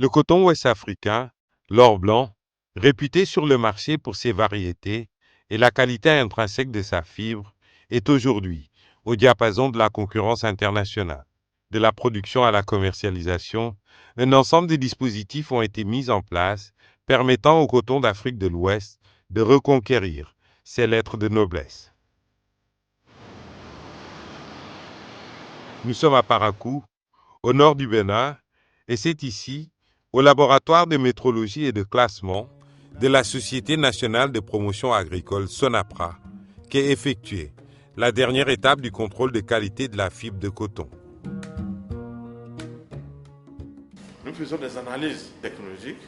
Le coton ouest-africain, l'or blanc, réputé sur le marché pour ses variétés et la qualité intrinsèque de sa fibre, est aujourd'hui au diapason de la concurrence internationale. De la production à la commercialisation, un ensemble de dispositifs ont été mis en place permettant au coton d'Afrique de l'Ouest de reconquérir ses lettres de noblesse. Nous sommes à Parakou, au nord du Bénin, et c'est ici, au laboratoire de métrologie et de classement de la Société nationale de promotion agricole SONAPRA, qu'est effectuée la dernière étape du contrôle de qualité de la fibre de coton. Nous faisons des analyses technologiques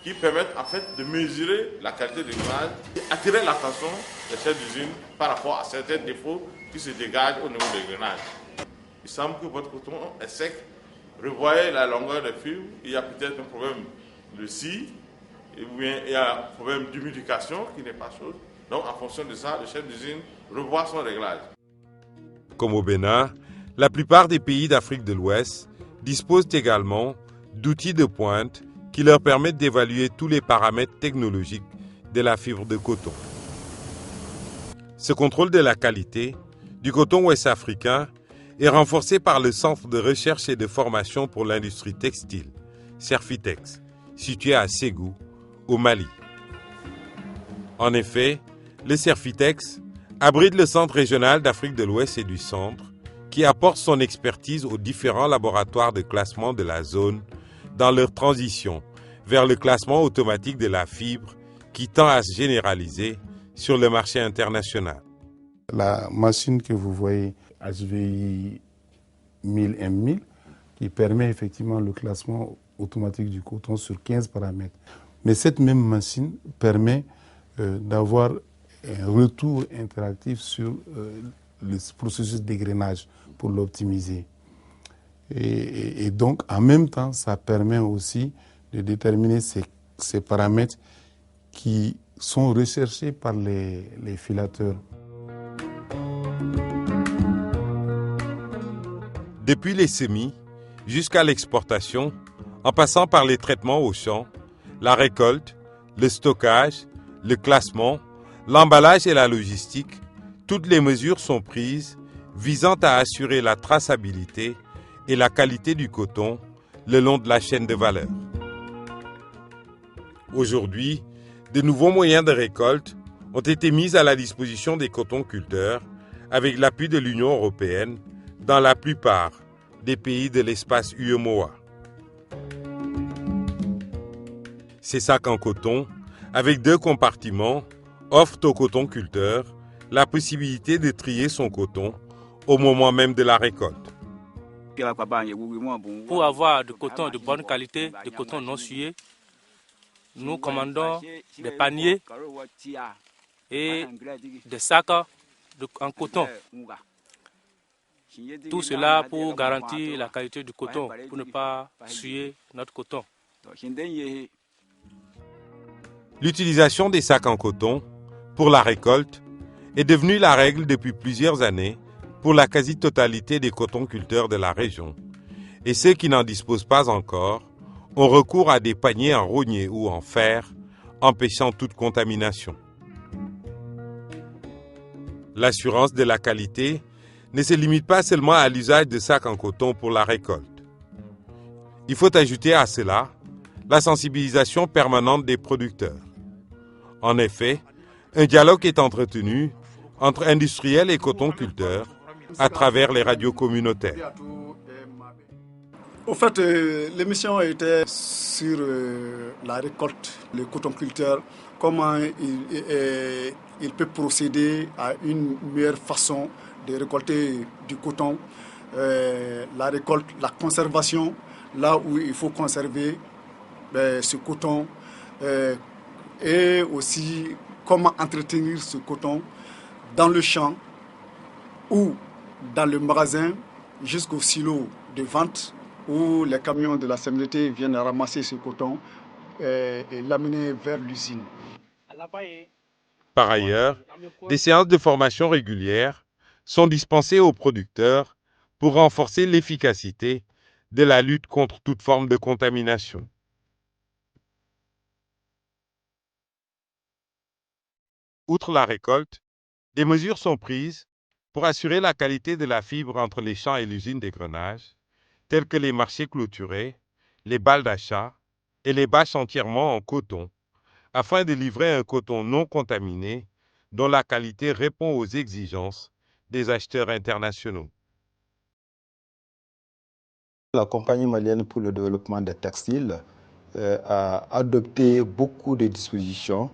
qui permettent en fait de mesurer la qualité du grenage et attirer l'attention des chefs d'usine par rapport à certains défauts qui se dégagent au niveau du grenage. Il semble que votre coton est sec. Revoyez la longueur des fibres. Il y a peut-être un problème de scie, ou bien il y a un problème d'humidification qui n'est pas chose. Donc en fonction de ça, le chef d'usine revoit son réglage. Comme au Bénin, la plupart des pays d'Afrique de l'Ouest disposent également d'outils de pointe qui leur permettent d'évaluer tous les paramètres technologiques de la fibre de coton. Ce contrôle de la qualité du coton ouest-africain est renforcé par le Centre de recherche et de formation pour l'industrie textile, Cerfitex, situé à Ségou, au Mali. En effet, le Cerfitex abrite le Centre régional d'Afrique de l'Ouest et du Centre, qui apporte son expertise aux différents laboratoires de classement de la zone dans leur transition vers le classement automatique de la fibre qui tend à se généraliser sur le marché international. La machine que vous voyez, HVI 1000 M1000, qui permet effectivement le classement automatique du coton sur 15 paramètres. Mais cette même machine permet d'avoir un retour interactif sur le processus d'égrenage pour l'optimiser. Et donc, en même temps, ça permet aussi de déterminer ces paramètres qui sont recherchés par les filateurs. Depuis les semis jusqu'à l'exportation, en passant par les traitements au champ, la récolte, le stockage, le classement, l'emballage et la logistique, toutes les mesures sont prises visant à assurer la traçabilité et la qualité du coton le long de la chaîne de valeur. Aujourd'hui, de nouveaux moyens de récolte ont été mis à la disposition des cotonculteurs avec l'appui de l'Union européenne dans la plupart des pays de l'espace UEMOA. Ces sacs en coton, avec 2 compartiments, offrent aux cotonculteurs la possibilité de trier son coton au moment même de la récolte. Pour avoir du coton de bonne qualité, du coton non sué, nous commandons des paniers et des sacs en coton. Tout cela pour garantir la qualité du coton, pour ne pas suer notre coton. L'utilisation des sacs en coton pour la récolte est devenue la règle depuis plusieurs années pour la quasi-totalité des cotonculteurs de la région. Et ceux qui n'en disposent pas encore ont recours à des paniers en rogné ou en fer, empêchant toute contamination. L'assurance de la qualité ne se limite pas seulement à l'usage de sacs en coton pour la récolte. Il faut ajouter à cela la sensibilisation permanente des producteurs. En effet, un dialogue est entretenu entre industriels et cotonculteurs à travers les radios communautaires. Au fait, l'émission était sur la récolte, le cotonculteur, comment il peut procéder à une meilleure façon de récolter du coton, la récolte, la conservation, là où il faut conserver ce coton, et aussi comment entretenir ce coton dans le champ ou dans le magasin jusqu'au silo de vente où les camions de la CMDT viennent ramasser ce coton et l'amener vers l'usine. Par ailleurs, des séances de formation régulières sont dispensées aux producteurs pour renforcer l'efficacité de la lutte contre toute forme de contamination. Outre la récolte, des mesures sont prises pour assurer la qualité de la fibre entre les champs et l'usine d'égrenage, tels que les marchés clôturés, les balles d'achat et les bâches entièrement en coton, afin de livrer un coton non contaminé dont la qualité répond aux exigences des acheteurs internationaux. La compagnie malienne pour le développement des textiles a adopté beaucoup de dispositions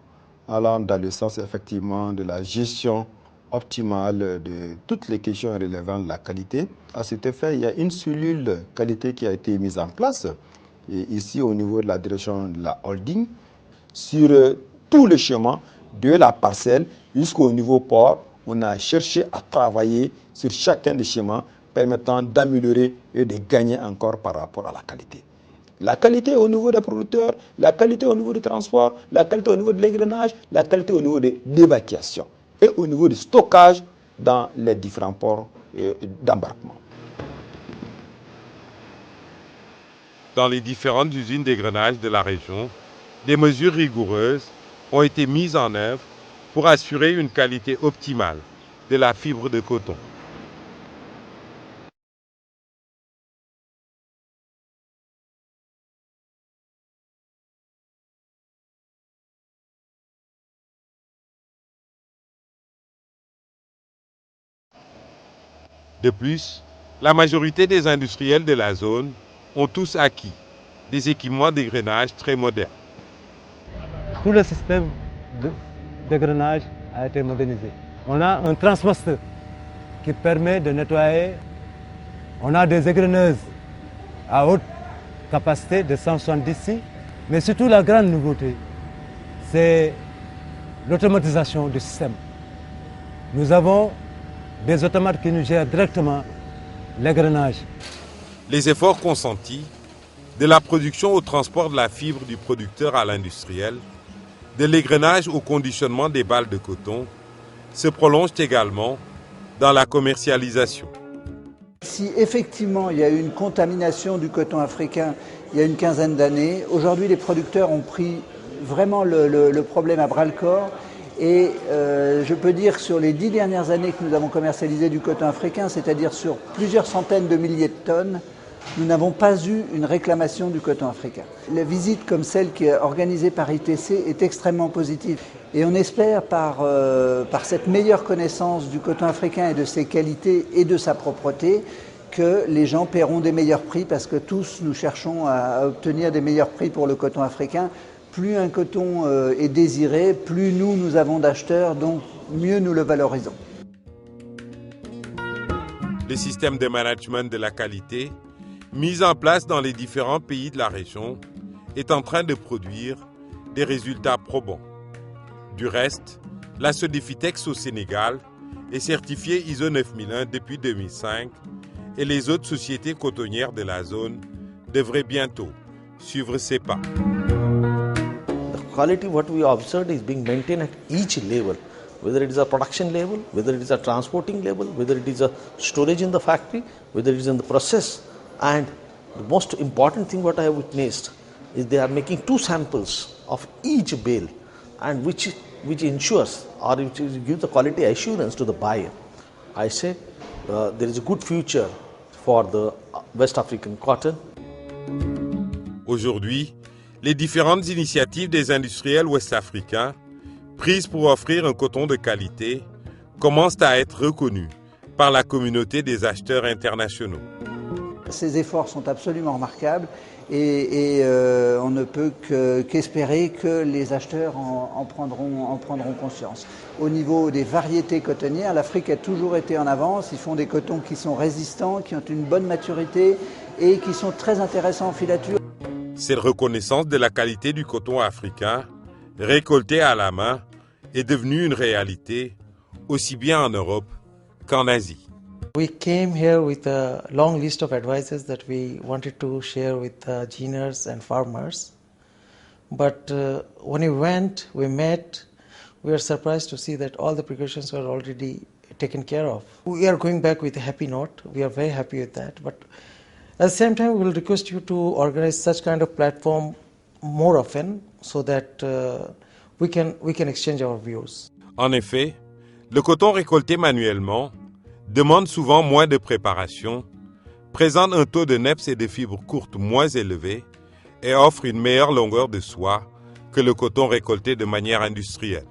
allant dans le sens effectivement de la gestion optimale de toutes les questions relevant de la qualité. À cet effet, il y a une cellule qualité qui a été mise en place ici au niveau de la direction de la holding sur tout le chemin de la parcelle jusqu'au niveau port. On a cherché à travailler sur chacun des chemins permettant d'améliorer et de gagner encore par rapport à la qualité. La qualité au niveau des producteurs, la qualité au niveau du transport, la qualité au niveau de l'engrenage, la qualité au niveau de l'évacuation et au niveau du stockage dans les différents ports d'embarquement. Dans les différentes usines d'égrenage de la région, des mesures rigoureuses ont été mises en œuvre pour assurer une qualité optimale de la fibre de coton. De plus, la majorité des industriels de la zone ont tous acquis des équipements d'égrenage très modernes. Tout le système d'égrenage a été modernisé. On a un transmaster qui permet de nettoyer. On a des égreneuses à haute capacité de 170 ici. Mais surtout la grande nouveauté, c'est l'automatisation du système. Nous avons des automates qui nous gèrent directement l'égrenage. Les efforts consentis, de la production au transport de la fibre du producteur à l'industriel, de l'égrenage au conditionnement des balles de coton, se prolongent également dans la commercialisation. Si effectivement il y a eu une contamination du coton africain il y a une quinzaine d'années, aujourd'hui les producteurs ont pris vraiment le problème à bras-le-corps. Et je peux dire que sur les 10 dernières années que nous avons commercialisé du coton africain, c'est-à-dire sur plusieurs centaines de milliers de tonnes, nous n'avons pas eu une réclamation du coton africain. La visite comme celle qui est organisée par ITC est extrêmement positive. Et on espère par cette meilleure connaissance du coton africain et de ses qualités et de sa propreté que les gens paieront des meilleurs prix parce que tous nous cherchons à obtenir des meilleurs prix pour le coton africain. Plus un coton est désiré, plus nous avons d'acheteurs, donc mieux nous le valorisons. Le système de management de la qualité, mis en place dans les différents pays de la région, est en train de produire des résultats probants. Du reste, la Sodefitex au Sénégal est certifiée ISO 9001 depuis 2005 et les autres sociétés cotonnières de la zone devraient bientôt suivre ces pas. Quality, what we observed, is being maintained at each level, whether it is a production level, whether it is a transporting level, whether it is a storage in the factory, whether it is in the process. And the most important thing what I have witnessed is they are making 2 samples of each bale, and which ensures or which gives the quality assurance to the buyer. I say there is a good future for the West African cotton. Aujourd'hui, les différentes initiatives des industriels ouest-africains, prises pour offrir un coton de qualité, commencent à être reconnues par la communauté des acheteurs internationaux. Ces efforts sont absolument remarquables et on ne peut qu'espérer que les acheteurs en prendront conscience. Au niveau des variétés cotonnières, l'Afrique a toujours été en avance. Ils font des cotons qui sont résistants, qui ont une bonne maturité et qui sont très intéressants en filature. Cette reconnaissance de la qualité du coton africain, récolté à la main, est devenue une réalité, aussi bien en Europe qu'en Asie. We came here with a long list of advices that we wanted to share with engineers and farmers. But when we went, we met, we were surprised to see that all the precautions were already taken care of. We are going back with a happy note. We are very happy with that. But At the same time, we will request you to organize such kind of platform more often so that we can exchange our views. En effet, le coton récolté manuellement demande souvent moins de préparation, présente un taux de NEPS et de fibres courtes moins élevé et offre une meilleure longueur de soie que le coton récolté de manière industrielle.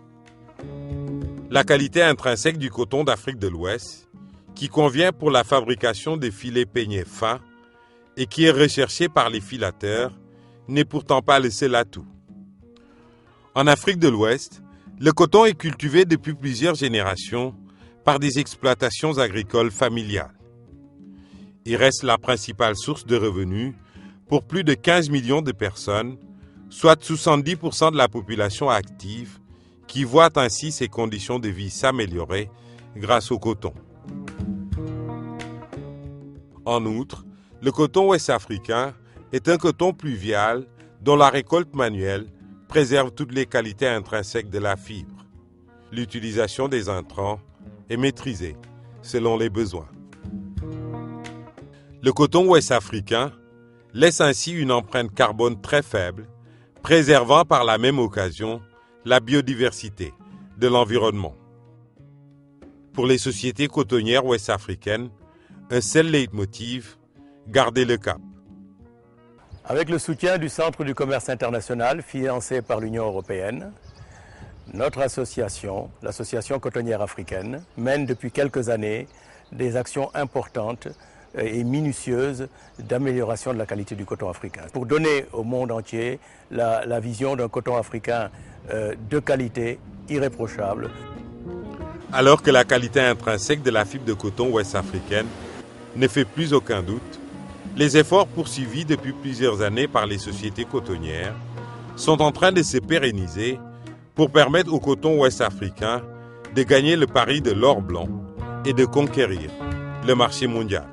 La qualité intrinsèque du coton d'Afrique de l'Ouest, qui convient pour la fabrication des filets peignés fins et qui est recherché par les filateurs, n'est pourtant pas le seul atout. En Afrique de l'Ouest, le coton est cultivé depuis plusieurs générations par des exploitations agricoles familiales. Il reste la principale source de revenus pour plus de 15 millions de personnes, soit 70% de la population active, qui voit ainsi ses conditions de vie s'améliorer grâce au coton. En outre, le coton ouest-africain est un coton pluvial dont la récolte manuelle préserve toutes les qualités intrinsèques de la fibre. L'utilisation des intrants est maîtrisée selon les besoins. Le coton ouest-africain laisse ainsi une empreinte carbone très faible, préservant par la même occasion la biodiversité de l'environnement. Pour les sociétés cotonnières ouest-africaines, un seul leitmotiv, garder le cap. Avec le soutien du Centre du commerce international financé par l'Union européenne, notre association, l'Association cotonnière africaine, mène depuis quelques années des actions importantes et minutieuses d'amélioration de la qualité du coton africain. Pour donner au monde entier la vision d'un coton africain de qualité irréprochable. Alors que la qualité intrinsèque de la fibre de coton ouest-africaine ne fait plus aucun doute, les efforts poursuivis depuis plusieurs années par les sociétés cotonnières sont en train de se pérenniser pour permettre au coton ouest-africain de gagner le pari de l'or blanc et de conquérir le marché mondial.